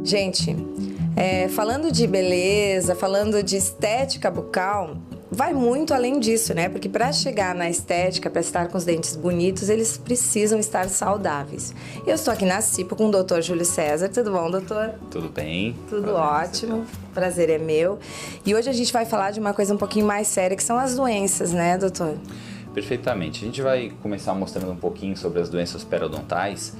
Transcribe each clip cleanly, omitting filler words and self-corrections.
Gente, falando de beleza, falando de estética bucal, vai muito além disso, né? Porque para chegar na estética, para estar com os dentes bonitos, eles precisam estar saudáveis. Eu estou aqui na Cipo com o Dr. Júlio César. Tudo bom, doutor? Tudo bem. Tudo ótimo. Prazer é meu. E hoje a gente vai falar de uma coisa um pouquinho mais séria, que são as doenças, né, doutor? Perfeitamente. A gente vai começar mostrando um pouquinho sobre as doenças periodontais,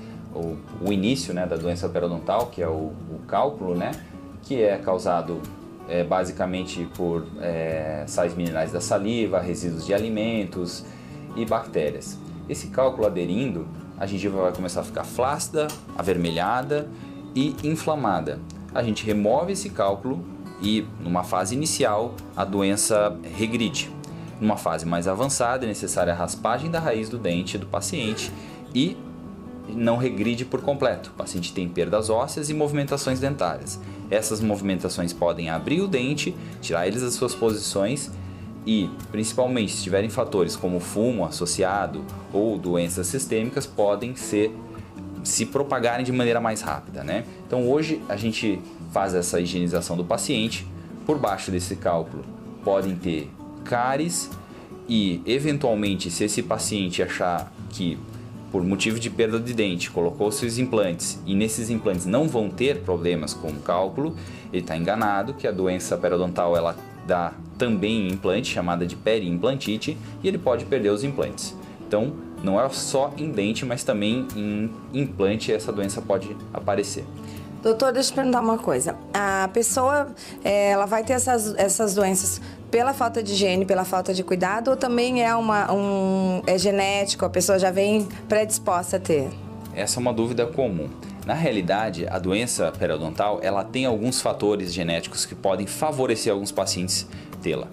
o início, né, da doença periodontal, que é o cálculo, né, que é causado basicamente por sais minerais da saliva, resíduos de alimentos e bactérias. Esse cálculo aderindo, a gengiva vai começar a ficar flácida, avermelhada e inflamada. A gente remove esse cálculo e, numa fase inicial, a doença regride. Numa fase mais avançada, é necessária a raspagem da raiz do dente do paciente e não regride por completo. O paciente tem perdas ósseas e movimentações dentárias. Essas movimentações podem abrir o dente, tirar eles das suas posições e, principalmente, se tiverem fatores como fumo associado ou doenças sistêmicas, podem se propagarem de maneira mais rápida, né? Então, hoje a gente faz essa higienização do paciente. Por baixo desse cálculo podem ter cáries e, eventualmente, se esse paciente achar que por motivo de perda de dente, colocou seus implantes e nesses implantes não vão ter problemas com o cálculo, ele está enganado, que a doença periodontal ela dá também implante, chamada de periimplantite, e ele pode perder os implantes. Então, não é só em dente, mas também em implante essa doença pode aparecer. Doutor, deixa eu perguntar uma coisa. A pessoa, ela vai ter essas doenças pela falta de higiene, pela falta de cuidado, ou também é genético, a pessoa já vem predisposta a ter? Essa é uma dúvida comum. Na realidade, a doença periodontal, ela tem alguns fatores genéticos que podem favorecer alguns pacientes tê-la.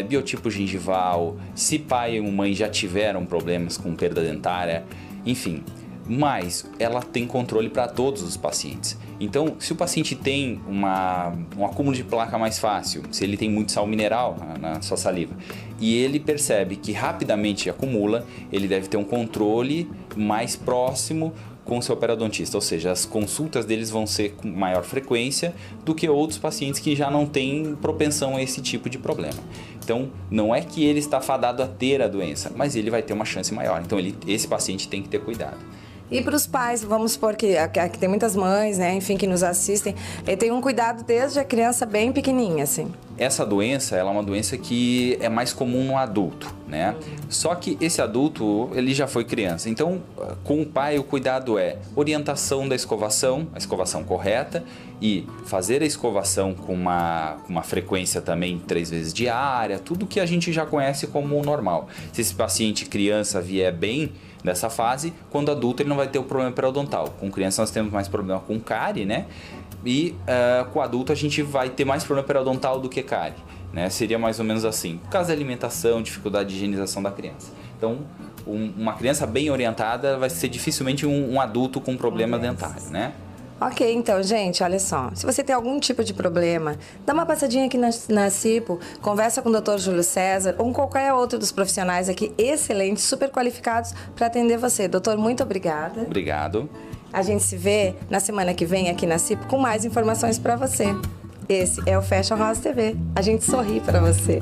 Biotipo gengival, se pai e mãe já tiveram problemas com perda dentária, enfim. Mas ela tem controle para todos os pacientes. Então, se o paciente tem um acúmulo de placa mais fácil, se ele tem muito sal mineral na sua saliva, e ele percebe que rapidamente acumula, ele deve ter um controle mais próximo com o seu periodontista, ou seja, as consultas deles vão ser com maior frequência do que outros pacientes que já não têm propensão a esse tipo de problema. Então, não é que ele está fadado a ter a doença, mas ele vai ter uma chance maior. Então, esse paciente tem que ter cuidado. E para os pais, vamos supor que aqui tem muitas mães, né, enfim, que nos assistem, e tem um cuidado desde a criança bem pequenininha, assim. Essa doença, ela é uma doença que é mais comum no adulto, né? Só que esse adulto, ele já foi criança. Então, com o pai, o cuidado é orientação da escovação, a escovação correta, e fazer a escovação com uma frequência também 3 vezes diária, tudo que a gente já conhece como normal. Se esse paciente criança vier bem dessa fase, quando adulto ele não vai ter o problema periodontal. Com criança nós temos mais problema com cárie, né? E com adulto a gente vai ter mais problema periodontal do que cárie, né? Seria mais ou menos assim, por causa da alimentação, dificuldade de higienização da criança. Então, uma criança bem orientada vai ser dificilmente um adulto com problema dentário, né? Ok, então, gente, olha só. Se você tem algum tipo de problema, dá uma passadinha aqui na Cipo, conversa com o Dr. Júlio César ou com qualquer outro dos profissionais aqui excelentes, super qualificados para atender você. Doutor, muito obrigada. Obrigado. A gente se vê na semana que vem aqui na Cipo com mais informações para você. Esse é o Fashion House TV. A gente sorri para você.